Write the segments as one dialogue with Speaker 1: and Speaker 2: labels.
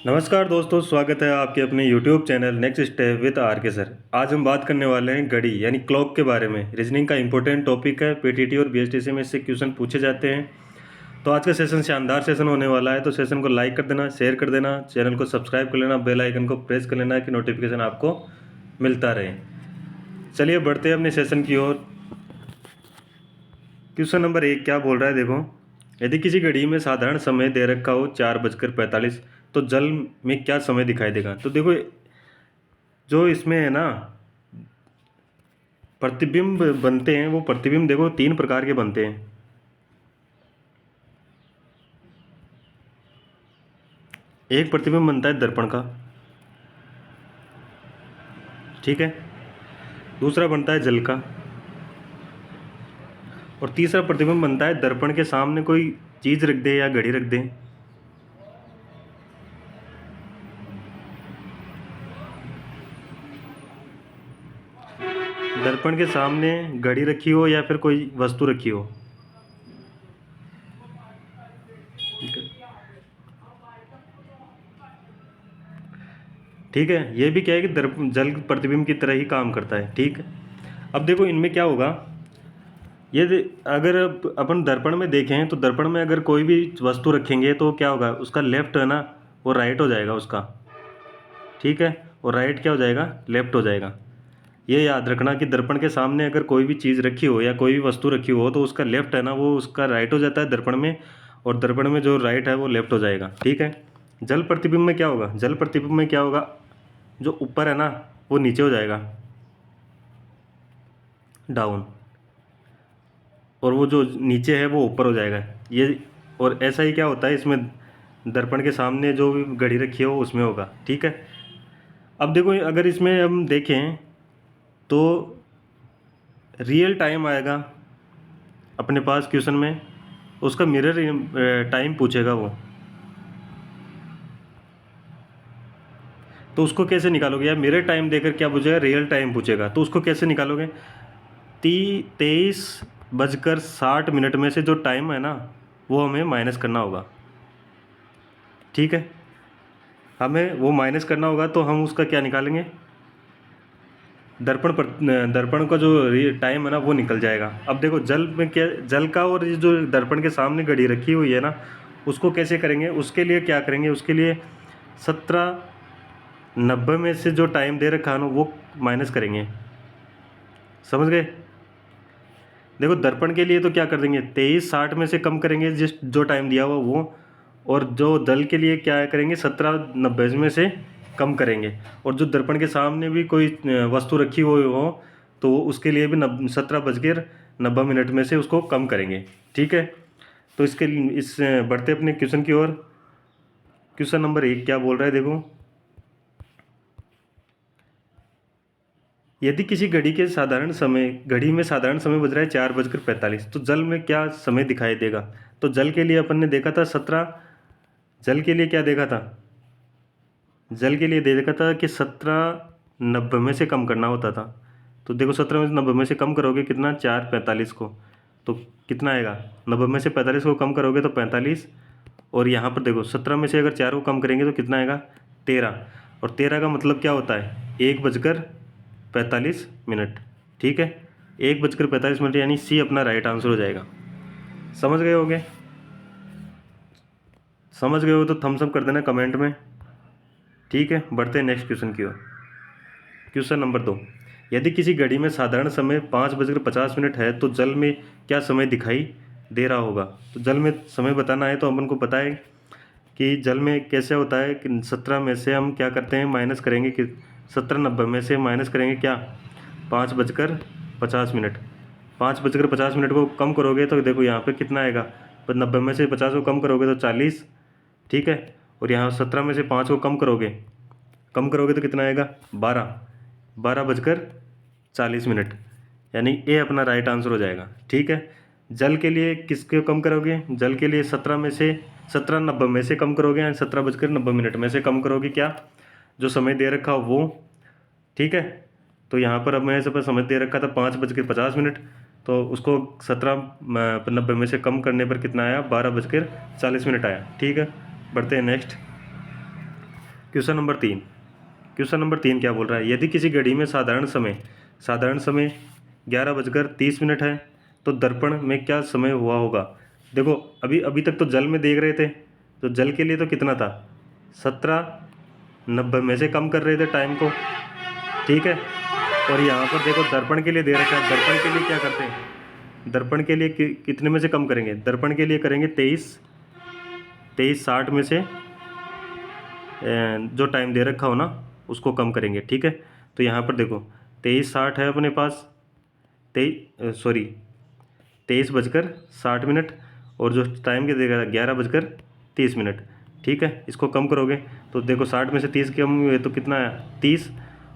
Speaker 1: नमस्कार दोस्तों, स्वागत है आपके अपने YouTube channel next step with R K sir. आज हम बात करने वाले हैं घड़ी यानी क्लॉक के बारे में। रीजनिंग का इंपॉर्टेंट टॉपिक है। पीटीटी और बीएसटीसी में इससे क्वेश्चन पूछे जाते हैं। तो आज का सेशन शानदार सेशन होने वाला है। तो सेशन को लाइक कर देना, शेयर कर देना, चैनल को सब्सक्राइब कर लेना, बेल आइकन को प्रेस कर लेना कि नोटिफिकेशन आपको मिलता रहे। चलिए बढ़ते हैं अपने सेशन की ओर। क्वेश्चन नंबर 1 क्या बोल रहा है, देखो। यदि किसी घड़ी में साधारण समय दे रखा हो 4:45, तो जल में क्या समय दिखाई देगा। तो देखो, जो इसमें है ना प्रतिबिंब बनते हैं, वो प्रतिबिंब देखो 3 प्रकार के बनते हैं। एक प्रतिबिंब बनता है दर्पण का, ठीक है। दूसरा बनता है जल का, और तीसरा प्रतिबिंब बनता है दर्पण के सामने कोई चीज़ रख दे या घड़ी रख दे। दर्पण के सामने घड़ी रखी हो या फिर कोई वस्तु रखी हो। ठीक है, ये भी क्या है कि जल प्रतिबिंब की तरह ही काम करता है, ठीक है। अब देखो इनमें क्या होगा, अगर अपन दर्पण में देखें तो दर्पण में अगर कोई भी वस्तु रखेंगे तो क्या होगा, उसका लेफ्ट है ना वो राइट हो जाएगा उसका, ठीक है। और राइट क्या हो जाएगा, लेफ्ट हो जाएगा। ये याद रखना कि दर्पण के सामने अगर कोई भी चीज़ रखी हो या कोई भी वस्तु रखी हो तो उसका लेफ्ट है ना वो उसका राइट हो जाता है दर्पण में, और दर्पण में जो राइट है वो लेफ्ट हो जाएगा, ठीक है। जल प्रतिबिंब में क्या होगा, जल प्रतिबिंब में क्या होगा, जो ऊपर है ना वो नीचे हो जाएगा, डाउन, और वो जो नीचे है वो ऊपर हो जाएगा ये। और ऐसा ही क्या होता है इसमें, दर्पण के सामने जो भी घड़ी रखी है वो उसमें होगा, ठीक है। अब देखो अगर इसमें हम देखें तो रियल टाइम आएगा अपने पास क्वेश्चन में, उसका मिरर टाइम पूछेगा वो। तो उसको कैसे निकालोगे, या मिरर टाइम देकर क्या पूछेगा, रियल टाइम पूछेगा, तो उसको कैसे निकालोगे। 23:60 में से जो टाइम है ना वो हमें माइनस करना होगा, ठीक है। हमें वो माइनस करना होगा तो हम उसका क्या निकालेंगे, दर्पण का जो टाइम है ना वो निकल जाएगा। अब देखो जल में क्या, जल का और ये जो दर्पण के सामने घड़ी रखी हुई है ना उसको कैसे करेंगे, उसके लिए क्या करेंगे, उसके लिए 17:90 में से जो टाइम दे रखा है ना वो माइनस करेंगे, समझ गए। देखो दर्पण के लिए तो क्या कर देंगे, 23:60 में से कम करेंगे जिस जो टाइम दिया हुआ वो, और जो दल के लिए क्या करेंगे, 17:90 में से कम करेंगे। और जो दर्पण के सामने भी कोई वस्तु रखी हुई हो तो उसके लिए भी 17:90 में से उसको कम करेंगे, ठीक है। तो इस बढ़ते अपने क्वेश्चन की ओर। क्वेश्चन नंबर 1 क्या बोल रहा है, देखो। यदि किसी घड़ी में साधारण समय बज रहा है 4:45, तो जल में क्या समय दिखाई देगा। तो जल के लिए अपन ने देखा था 17, जल के लिए क्या देखा था, जल के लिए देखा था कि 17:90 में से कम करना होता था। तो देखो 17:90 में से कम करोगे कितना, 4:45 को, तो कितना आएगा, 90 में से 45 को कम करोगे तो 45। और यहाँ पर देखो 17 में से अगर 4 को कम करेंगे तो कितना आएगा, 13। और 13 का मतलब क्या होता है, 1:45, ठीक है। 1:45 यानी सी अपना राइट आंसर हो जाएगा। समझ गए होगे, समझ गए हो तो थम्स अप कर देना कमेंट में, ठीक है। बढ़ते हैं नेक्स्ट क्वेश्चन की ओर। क्वेश्चन नंबर 2, यदि किसी घड़ी में साधारण समय 5:50 है तो जल में क्या समय दिखाई दे रहा होगा। तो जल में समय बताना है तो अपन को पता है कि जल में कैसे होता है कि 17 में से हम क्या करते हैं, माइनस करेंगे कि 17:90 में से माइनस करेंगे क्या, 5:50। 5:50 को कम करोगे तो देखो यहाँ पे कितना आएगा, पर 90 में से 50 को कम करोगे तो 40, ठीक है। और यहाँ 17 में से 5 को कम करोगे तो कितना आएगा, 12:40, यानी ए अपना राइट आंसर हो जाएगा, ठीक है। जल के लिए किसके कम करोगे, जल के लिए 17:90 में से कम करोगे, यानी 17:90 में से कम करोगे क्या, जो समय दे रखा हो वो, ठीक है। तो यहाँ पर अब मैं समय दे रखा था 5:50, तो उसको 17:90 में से कम करने पर कितना आया, 12:40 आया, ठीक है। बढ़ते हैं next. Question number 3, question number 3 क्या बोल रहा है, यदि किसी घड़ी में साधारण समय 11:30 है तो दर्पण में क्या समय हुआ होगा। देखो अभी तक तो जल में देख रहे थे, तो जल के लिए तो कितना था 17:90 में से कम कर रहे थे टाइम को, ठीक है। और यहाँ पर देखो दर्पण के लिए दे रखा है, दर्पण के लिए क्या करते हैं, दर्पण के लिए कितने में से कम करेंगे, दर्पण के लिए करेंगे 23:60 में से जो टाइम दे रखा हो ना उसको कम करेंगे, ठीक है। तो यहाँ पर देखो 23:60 है अपने पास, 23:60 और जो टाइम के देगा 11:30, ठीक है। इसको कम करोगे तो देखो 60 में से 30 कम हुए तो कितना है 30।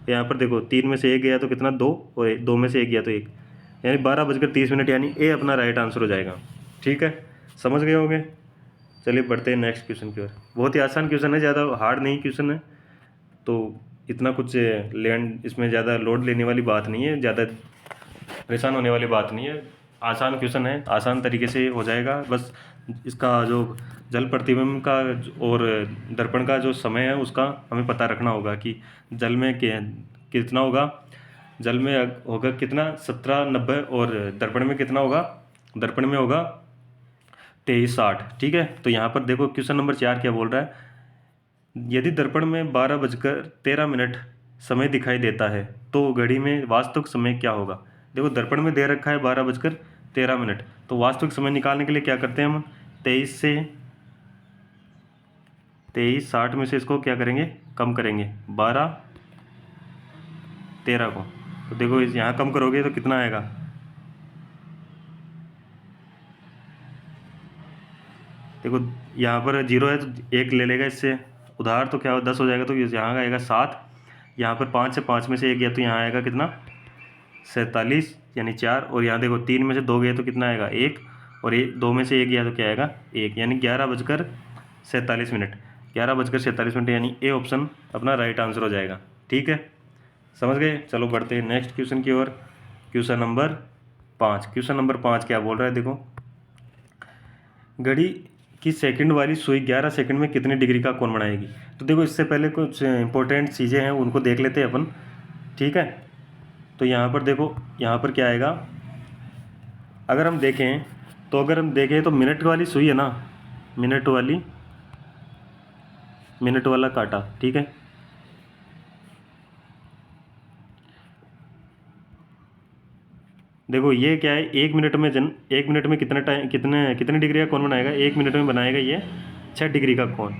Speaker 1: यहाँ पर देखो 3 में से 1 गया तो कितना 2, और 2 में से 1 गया तो 1, यानी 12:30 यानी ए अपना राइट आंसर हो जाएगा, ठीक है। समझ गए होंगे। चलिए बढ़ते हैं नेक्स्ट क्वेश्चन की ओर। बहुत ही आसान क्वेश्चन है, ज़्यादा हार्ड नहीं क्वेश्चन है, तो इतना कुछ लैंड इसमें ज़्यादा लोड लेने वाली बात नहीं है, ज़्यादा परेशान होने वाली बात नहीं है। आसान क्वेश्चन है, आसान तरीके से हो जाएगा। बस इसका जो जल प्रतिबिंब का और दर्पण का जो समय है उसका हमें पता रखना होगा कि जल में कितना होगा, जल में होगा कितना 17:90 और दर्पण में कितना होगा, दर्पण में होगा 23:60, ठीक है। तो यहाँ पर देखो क्वेश्चन नंबर 4 क्या बोल रहा है, यदि दर्पण में 12:13 समय दिखाई देता है तो घड़ी में वास्तविक समय क्या होगा। देखो दर्पण में दे रखा है 12:13, तो वास्तविक समय निकालने के लिए क्या करते हैं हम 23:60 में से इसको क्या करेंगे कम करेंगे 12:13 को। तो देखो इस यहाँ कम करोगे तो कितना आएगा, देखो यहाँ पर 0 है तो 1 ले लेगा इससे उधार, तो क्या हो 10 हो जाएगा, तो यहाँ का आएगा 7। यहाँ पर 5 है, 5 में से 1 गया तो यहाँ आएगा कितना 47 यानी 4, और यहाँ देखो 3 में से 2 गया तो कितना आएगा 1, और 2 में से 1 गया तो क्या आएगा 1, यानी 11:47, 11:47 यानी ए ऑप्शन अपना राइट आंसर हो जाएगा, ठीक है। समझ गए। चलो बढ़ते हैं नेक्स्ट क्वेश्चन की ओर। क्वेश्चन नंबर 5, क्वेश्चन नंबर 5 क्या बोल रहा है, देखो घड़ी की सेकंड वाली सुई 11 सेकंड में कितने डिग्री का कोण बनाएगी। तो देखो इससे पहले कुछ इंपॉर्टेंट चीज़ें हैं उनको देख लेते हैं अपन, ठीक है। तो यहाँ पर देखो यहाँ पर क्या आएगा, अगर हम देखें तो मिनट वाली सुई है ना, मिनट वाला कांटा, ठीक है। देखो ये क्या है, 1 मिनट में कितना टाइम कितने डिग्री का कोण बनाएगा, 1 मिनट में बनाएगा ये 6 डिग्री का कोण,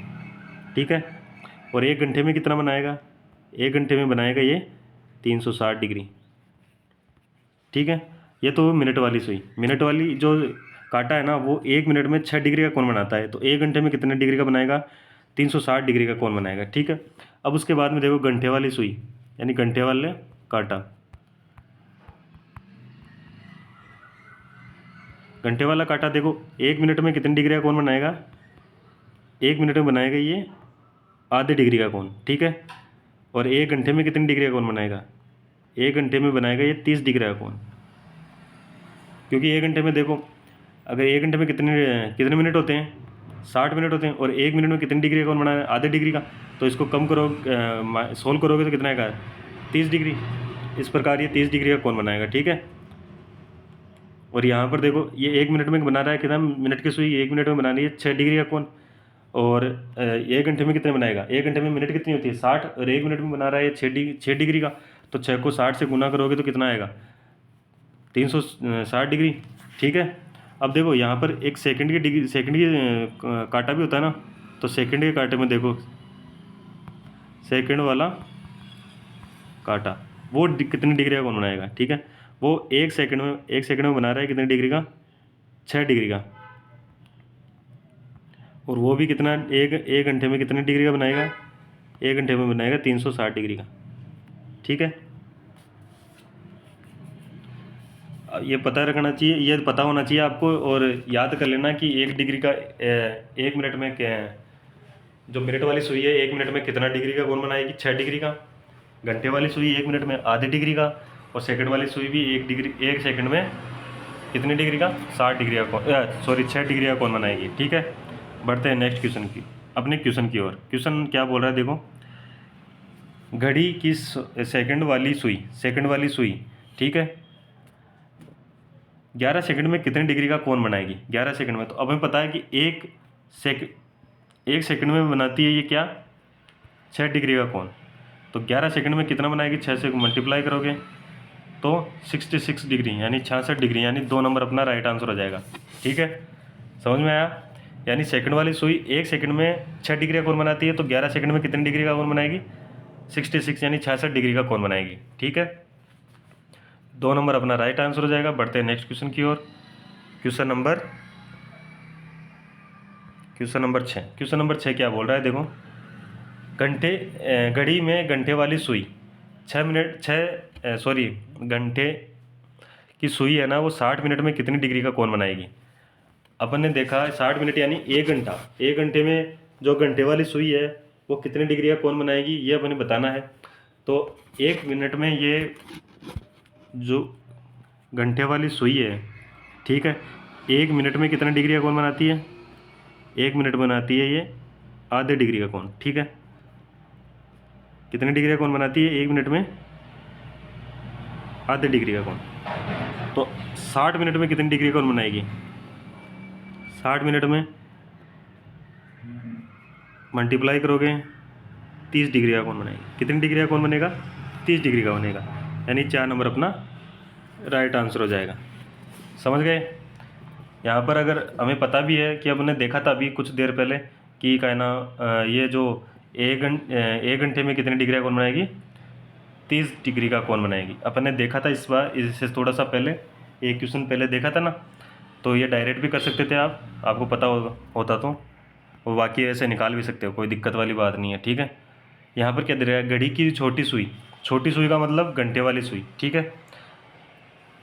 Speaker 1: ठीक है। और 1 घंटे में कितना बनाएगा, 1 घंटे में बनाएगा ये 360 डिग्री, ठीक है। ये तो मिनट वाली सुई, मिनट वाली जो कांटा है ना वो 1 मिनट में 6 डिग्री का कोण बनाता है, तो 1 घंटे में कितने डिग्री का बनाएगा 360 डिग्री का कोण बनाएगा, ठीक है। अब उसके बाद में देखो घंटे वाली सुई यानी घंटे वाले कांटा, घंटे वाला कांटा देखो 1 मिनट में कितनी डिग्री का कोण बनाएगा, 1 मिनट में बनाएगा ये आधे डिग्री का कोण, ठीक है। और 1 घंटे में कितनी डिग्री का कोण बनाएगा, 1 घंटे में बनाएगा ये 30 डिग्री का कोण, क्योंकि 1 घंटे में देखो अगर 1 घंटे में कितने मिनट होते हैं 60 मिनट होते हैं, और 1 मिनट में कितनी डिग्री का कोण बनाना है आधे डिग्री का, तो इसको कम करो सोल्व करोगे तो कितना आएगा 30 डिग्री। इस प्रकार ये 30 डिग्री का कोण बनाएगा, ठीक है। और यहाँ पर देखो ये 1 मिनट में बना रहा है कितना, मिनट की सुई 1 मिनट में बना रही है 6 डिग्री का कोण, और 1 घंटे में कितने बनाएगा, 1 घंटे में मिनट कितनी होती है 60, और 1 मिनट में बना रहा है 6 डिग्री का, तो 6 को 60 से गुना करोगे तो कितना आएगा 360 डिग्री, ठीक है। अब देखो यहाँ पर एक सेकंड की कांटा भी होता है ना, तो सेकंड के कांटे में देखो सेकंड वाला कांटा वो कितनी डिग्री का कोण बनाएगा, ठीक है। वो 1 सेकंड में बना रहा है कितनी डिग्री का 6 डिग्री का, और वो भी कितना एक घंटे में कितने डिग्री का बनाएगा, 1 घंटे में बनाएगा 360 डिग्री का, ठीक है। ये पता रखना चाहिए, ये पता होना चाहिए आपको, और याद कर लेना कि 1 डिग्री का 1 मिनट में क्या है, जो मिनट वाली सुई है 1 मिनट में कितना डिग्री का कोण बनाएगी 6 डिग्री का, घंटे वाली सुई 1 मिनट में आधे डिग्री का, और सेकंड वाली सुई भी 1 सेकंड में कितने डिग्री का 60 डिग्री का 6 डिग्री का कोण बनाएगी, ठीक है। बढ़ते हैं नेक्स्ट क्वेश्चन की, अपने क्वेश्चन की ओर। क्वेश्चन क्या बोल रहा है देखो, घड़ी की सेकंड वाली सुई, ठीक है, 11 सेकंड में कितने डिग्री का कोण बनाएगी? 11 सेकंड में, तो अब हमें पता है कि एक सेकंड में बनाती है ये क्या, 6 डिग्री का कोण। तो 11 सेकंड में कितना बनाएगी? 6 से मल्टीप्लाई करोगे तो 66 डिग्री यानी 66 डिग्री, यानी 2 नंबर अपना राइट आंसर हो जाएगा। ठीक है, समझ में आया? यानी सेकंड वाली सुई 1 सेकंड में 6 डिग्री का कोण बनाती है, तो 11 सेकंड में कितनी डिग्री का कोण बनाएगी? 66 यानी 66 डिग्री का कोण बनाएगी। ठीक है, 2 नंबर अपना राइट आंसर हो जाएगा। बढ़ते हैं नेक्स्ट क्वेश्चन की ओर। Question number 6। क्वेश्चन नंबर 6 क्या बोल रहा है, देखो। घड़ी में घंटे वाली सुई घंटे की सुई है ना, वो 60 मिनट में कितनी डिग्री का कोण बनाएगी? अपन ने देखा 60 मिनट यानी 1 घंटा। 1 घंटे में जो घंटे वाली सुई है वो कितने डिग्री का कोण बनाएगी, ये अपने बताना है। तो 1 मिनट में ये जो घंटे वाली सुई है, ठीक है, 1 मिनट में कितना डिग्री का कोण बनाती है? 1 मिनट बनाती है ये आधे डिग्री का कोण। ठीक है, कितने डिग्री का कोण बनाती है 1 मिनट में? आधे डिग्री का कोण। तो 60 मिनट में कितनी डिग्री का कोण बनाएगी? 60 मिनट में मल्टीप्लाई करोगे 30 डिग्री का कोण बनेगा। कितनी डिग्री का कोण बनेगा? 30 डिग्री का बनेगा, यानी 4 नंबर अपना राइट आंसर हो जाएगा। समझ गए? यहाँ पर अगर हमें पता भी है कि अपने देखा था अभी कुछ देर पहले कि क्या है ना, ये जो 1 घंटे में कितनी डिग्री का कोण बनाएगी? 30 डिग्री का कोण बनाएगी। अपन ने देखा था इस बार, इससे थोड़ा सा पहले, एक क्वेश्चन पहले देखा था ना, तो ये डायरेक्ट भी कर सकते थे आप, आपको पता होता तो, और बाकी ऐसे निकाल भी सकते हो, कोई दिक्कत वाली बात नहीं है। ठीक है, यहाँ पर क्या दे रहा है? घड़ी की छोटी सुई का मतलब घंटे वाली सुई। ठीक है,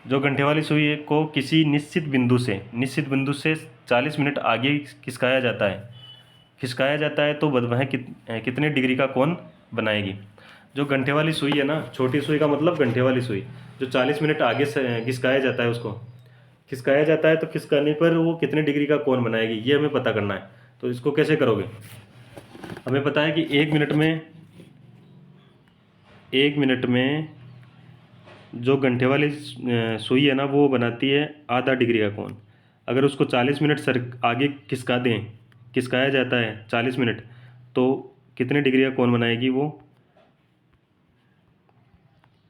Speaker 1: जो घंटे वाली सुई को किसी निश्चित बिंदु से 40 मिनट आगे खिसकाया जाता है तो वह कितने डिग्री का कोण बनाएगी? जो घंटे वाली सुई है ना, छोटी सुई का मतलब घंटे वाली सुई, जो 40 मिनट आगे से खिसकाया जाता है, उसको खिसकाया जाता है, तो खिसकाने पर वो कितने डिग्री का कोण बनाएगी, ये हमें पता करना है। तो इसको कैसे करोगे? हमें पता है कि 1 मिनट में जो घंटे वाली सुई है ना, वो बनाती है आधा डिग्री का कोण। अगर उसको 40 मिनट आगे खिसकाया जाता है 40 मिनट, तो कितने डिग्री का कोण बनाएगी वो?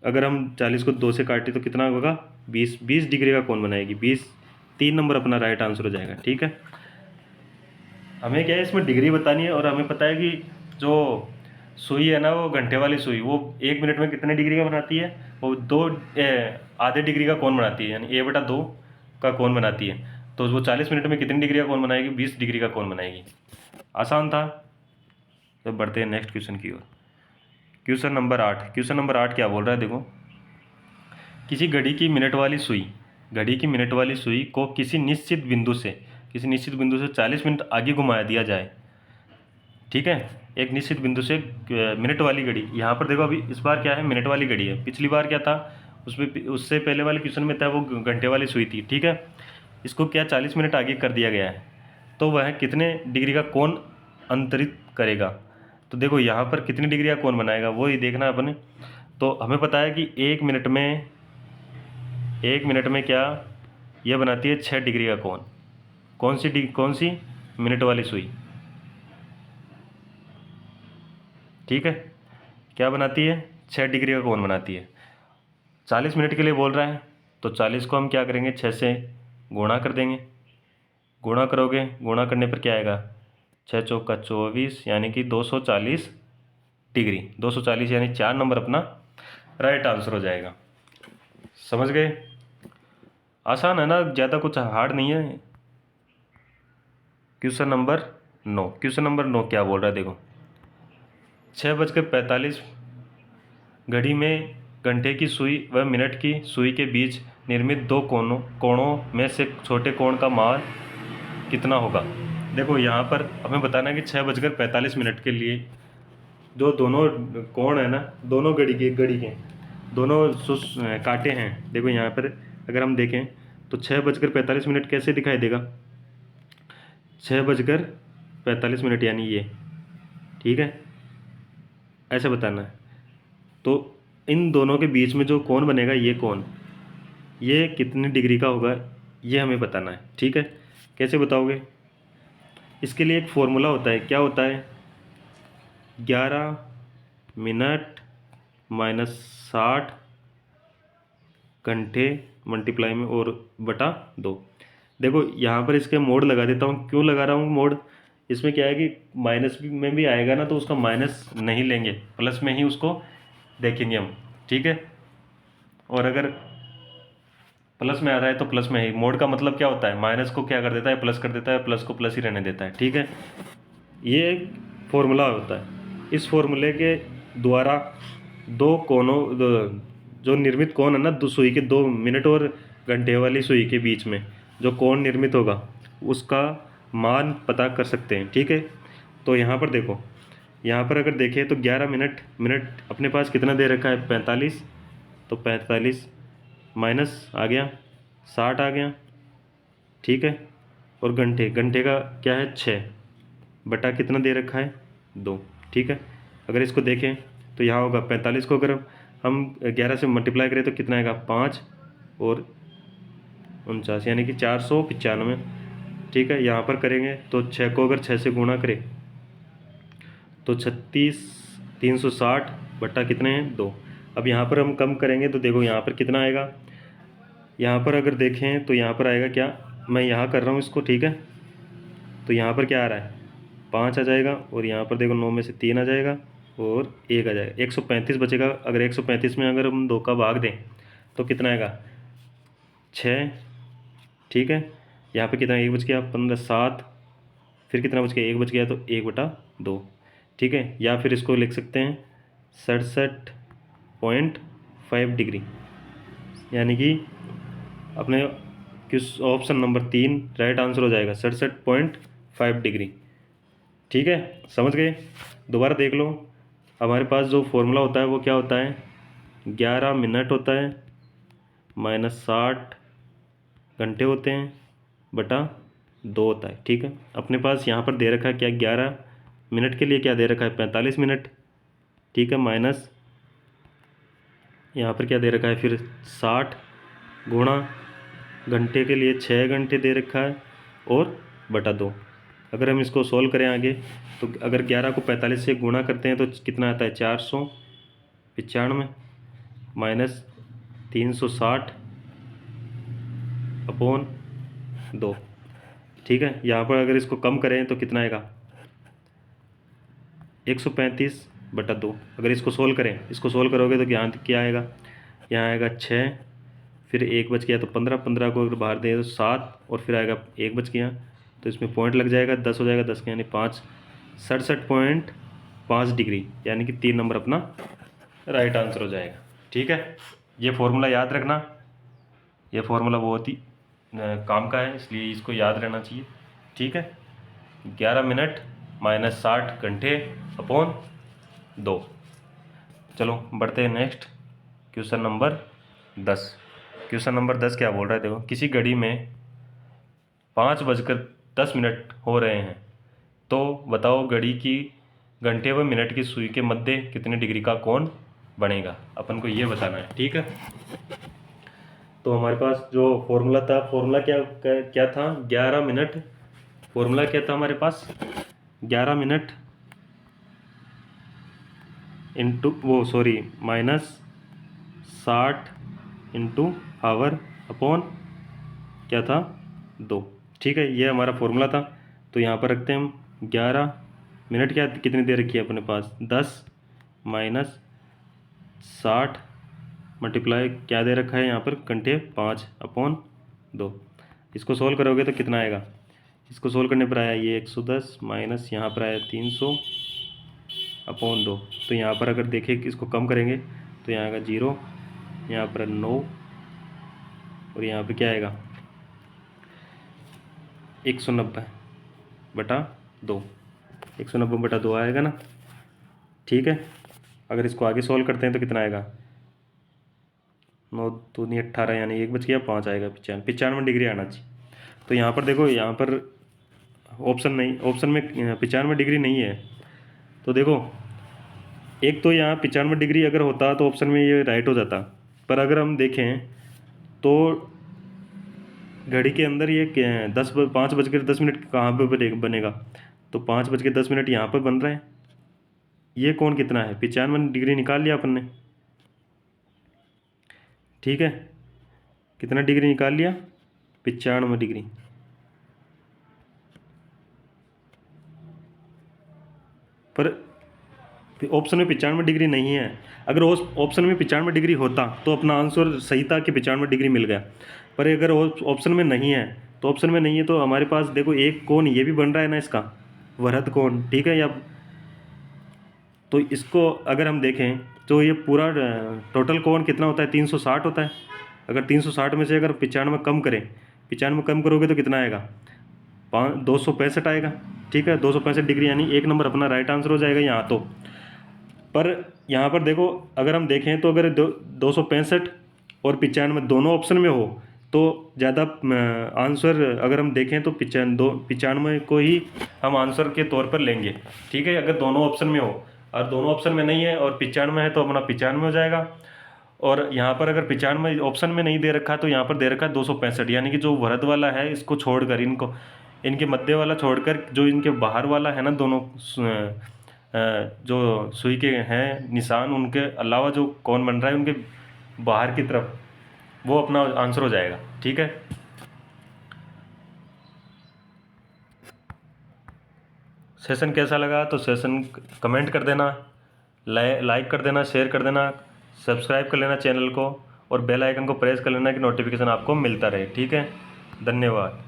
Speaker 1: अगर हम 40 को 2 से काटें तो कितना होगा? 20 डिग्री का कोण बनाएगी। 3 नंबर अपना राइट आंसर हो जाएगा। ठीक है, हमें क्या है इसमें डिग्री बतानी है, और हमें पता है कि जो सुई है ना, वो घंटे वाली सुई, वो 1 मिनट में कितने डिग्री का बनाती है? वो आधे डिग्री का कोण बनाती है, यानी a/2 का कोण बनाती है। तो वो 40 मिनट में कितनी डिग्री का कोण बनाएगी? 20 डिग्री का कोण बनाएगी। आसान था। तो बढ़ते हैं नेक्स्ट क्वेश्चन की ओर। क्वेश्चन नंबर 8 क्या बोल रहा है, देखो। किसी घड़ी की मिनट वाली सुई को किसी निश्चित बिंदु से 40 मिनट आगे घुमाया दिया जाए। ठीक है, एक निश्चित बिंदु से मिनट वाली घड़ी, यहाँ पर देखो अभी इस बार क्या है? मिनट वाली घड़ी है। पिछली बार क्या था? उससे पहले वाले क्वेश्चन में था वो घंटे वाली सुई थी। ठीक है, इसको क्या 40 मिनट आगे कर दिया गया है, तो वह कितने डिग्री का कोण अंतरित करेगा? तो देखो यहाँ पर कितनी डिग्री का कोण बनाएगा, वो ही देखना है अपने। तो हमें पता है कि 1 मिनट में क्या ये बनाती है? 6 डिग्री का कोण। कौन सी? मिनट वाली सुई। ठीक है, क्या बनाती है? 6 डिग्री का कोण बनाती है। 40 मिनट के लिए बोल रहा है, तो 40 को हम क्या करेंगे? 6 से गुणा कर देंगे। गुणा करोगे, गुणा करने पर क्या आएगा? 6 चौका 24, यानी कि 240 डिग्री। 240 यानी 4 नंबर अपना राइट आंसर हो जाएगा। समझ गए? आसान है ना, ज़्यादा कुछ हार्ड नहीं है। क्वेश्चन नंबर 9 क्या बोल रहा है, देखो। 6:45 घड़ी में घंटे की सुई व मिनट की सुई के बीच निर्मित 2 कोणों में से छोटे कोण का मान कितना होगा? देखो यहाँ पर हमें बताना है कि 6:45 के लिए जो दोनों कोण है ना, दोनों घड़ी के दोनों कांटे हैं। देखो यहाँ पर अगर हम देखें तो 6:45 कैसे दिखाई देगा? 6:45 यानी ये। ठीक है, ऐसे बताना है। तो इन दोनों के बीच में जो कोण बनेगा, ये कोण, ये कितनी डिग्री का होगा, ये हमें बताना है। ठीक है, कैसे बताओगे? इसके लिए एक फॉर्मूला होता है। क्या होता है? 11 मिनट माइनस 60 घंटे मल्टीप्लाई में और बटा 2। देखो यहाँ पर इसके मोड लगा देता हूँ। क्यों लगा रहा हूँ मोड? इसमें क्या है कि माइनस में भी आएगा ना, तो उसका माइनस नहीं लेंगे, प्लस में ही उसको देखेंगे हम। ठीक है, और अगर प्लस में आ रहा है तो प्लस में ही। मोड का मतलब क्या होता है? माइनस को क्या कर देता है? प्लस कर देता है, प्लस को प्लस ही रहने देता है। ठीक है, ये एक फॉर्मूला होता है। इस फॉर्मूले के द्वारा दो कोणों जो निर्मित कोण है ना, दो सुई के, 2 मिनट और घंटे वाली सुई के बीच में जो कोण निर्मित होगा, उसका मान पता कर सकते हैं। ठीक है, तो यहाँ पर देखो, यहाँ पर अगर देखें तो 11 मिनट, मिनट अपने पास कितना दे रखा है? 45। तो 45 माइनस आ गया 60 आ गया। ठीक है, और घंटे, घंटे का क्या है? 6 बटा कितना दे रखा है? 2। ठीक है, अगर इसको देखें तो यहाँ होगा 45 को अगर हम 11 से मल्टीप्लाई करें तो कितना आएगा? 5 और 49, यानी कि 495। ठीक है, यहाँ पर करेंगे तो 6 को अगर 6 से गुणा करें तो 36, 360 बटा कितने हैं? 2। अब यहाँ पर हम कम करेंगे तो देखो यहाँ पर कितना आएगा? यहाँ पर अगर देखें तो यहाँ पर आएगा क्या? मैं यहाँ कर रहा हूँ इसको। ठीक है, तो यहाँ पर क्या आ रहा है? 5 आ जाएगा, और यहाँ पर देखो 9 में से 3 आ जाएगा और 1 आ जाएगा, 135 बचेगा। अगर 135 में अगर हम 2 का भाग दें तो कितना आएगा? 6। ठीक है, यहाँ पे कितना? 1 बच गया, 15, 7, फिर कितना बच गया? 1 बच गया, तो 1/2। ठीक है, या फिर इसको लिख सकते हैं 67.5 डिग्री, यानी कि अपने किस ऑप्शन नंबर 3 राइट आंसर हो जाएगा, 67.5 डिग्री। ठीक है, समझ गए? दोबारा देख लो, हमारे पास जो फॉर्मूला होता है वो क्या होता है? 11 मिनट होता है माइनस 60 घंटे होते हैं बटा 2 होता है। ठीक है, अपने पास यहाँ पर दे रखा है क्या? 11 मिनट के लिए क्या दे रखा है? 45 मिनट। ठीक है, माइनस यहाँ पर क्या दे रखा है? फिर 60 गुणा घंटे के लिए 6 घंटे दे रखा है और बटा 2। अगर हम इसको सोल्व करें आगे तो अगर 11 को 45 से गुणा करते हैं तो कितना आता है? 495 माइनस 360 अपॉन 2। ठीक है, यहाँ पर अगर इसको कम करें तो कितना आएगा? 135 बटा 2। अगर इसको सोल्व करें, इसको सोल्व करोगे तो यहाँ क्या आएगा? यहाँ आएगा 6, फिर 1 बच गया तो 15, 15 को अगर बाहर दें तो 7, और फिर आएगा 1 बच गया, तो इसमें पॉइंट लग जाएगा, 10 हो जाएगा, 10 का यानी 5, 67.5 डिग्री, यानी कि 3 नंबर अपना राइट आंसर हो जाएगा। ठीक है, ये फॉर्मूला याद रखना, ये फॉर्मूला बहुत ही काम का है, इसलिए इसको याद रहना चाहिए। ठीक है, 11 मिनट माइनस 60 घंटे अपॉन 2। चलो बढ़ते हैं next, question number 10। Question number 10 क्या बोल रहा है? देखो, किसी घड़ी में 5:10 हो रहे हैं, तो बताओ घड़ी की घंटे व मिनट की सुई के मध्य कितने डिग्री का कोण बनेगा। अपन को ये बताना है। ठीक है, तो हमारे पास जो फॉर्मूला था, फॉर्मूला क्या क्या था? 11 मिनट। फॉर्मूला क्या था हमारे पास? 11 minute into minus 60 into hour upon क्या था? 2। ठीक है, ये हमारा फॉर्मूला था। तो यहाँ पर रखते हैं हम 11 मिनट, क्या कितनी दे रखी है अपने पास? 10 माइनस 60 मल्टीप्लाई क्या दे रखा है यहाँ पर? घंटे 5 अपॉन 2। इसको सोल्व करोगे तो कितना आएगा? इसको सोल्व करने पर आया ये 110 माइनस यहाँ पर आया 300 अपॉन 2। तो यहाँ पर अगर देखें कि इसको कम करेंगे तो यहाँ आएगा 0, यहाँ पर 9, और यहाँ पे क्या आएगा? 190 बटा 2। 190 बटा 2 आएगा ना। ठीक है, अगर इसको आगे सोल्व करते हैं तो कितना आएगा? 9 दूनी 18, यानी 1 बच गया, 5 आएगा, 95 डिग्री आना चाहिए। तो यहाँ पर देखो, यहाँ पर ऑप्शन नहीं, ऑप्शन में 95 डिग्री नहीं है। तो देखो एक तो यहाँ 95 डिग्री अगर होता तो ऑप्शन में ये राइट हो जाता, पर अगर हम देखें तो घड़ी के अंदर ये 5:10 कहाँ पे बनेगा, तो 5:10 यहाँ पर बन रहा है। ये कोण कितना है, 95 डिग्री निकाल लिया अपन ने, ठीक है। कितना डिग्री निकाल लिया, 95 डिग्री। पर ऑप्शन में 95 डिग्री नहीं है। अगर उस ऑप्शन में 95 डिग्री होता तो अपना आंसर सही था कि 95 डिग्री मिल गया। पर अगर ऑप्शन में नहीं है तो ऑप्शन में नहीं है तो हमारे पास देखो एक कोण ये भी बन रहा है ना इसका, वृत्त कोण, ठीक है। या तो इसको अगर हम देखें तो ये पूरा टोटल कोण कितना होता है, 360 होता है। अगर 360 में से अगर 95 कम करें, 95 कम करोगे तो कितना आएगा, 265 आएगा, ठीक है। 265 डिग्री, यानी एक नंबर अपना राइट आंसर हो जाएगा यहाँ तो। पर यहाँ पर देखो अगर हम देखें तो अगर 265 और 95 दोनों ऑप्शन में हो तो ज़्यादा आंसर, अगर हम देखें तो 95 को ही हम आंसर के तौर पर लेंगे, ठीक है। अगर दोनों ऑप्शन में हो, और दोनों ऑप्शन में नहीं है और 95 है तो अपना 95 हो जाएगा। और यहाँ पर अगर 95 ऑप्शन में नहीं दे रखा तो यहाँ पर दे रखा है 265, यानी कि जो वृत्त वाला है इसको छोड़कर, इनको इनके मध्य वाला छोड़कर जो इनके बाहर वाला है ना, दोनों जो सुई के हैं निशान, उनके अलावा जो कौन बन रहा है उनके बाहर की तरफ, वो अपना आंसर हो जाएगा, ठीक है। सेशन कैसा लगा तो सेशन कमेंट कर देना, लाइक कर देना, शेयर कर देना, सब्सक्राइब कर लेना चैनल को, और बेल आइकन को प्रेस कर लेना कि नोटिफिकेशन आपको मिलता रहे, ठीक है। धन्यवाद।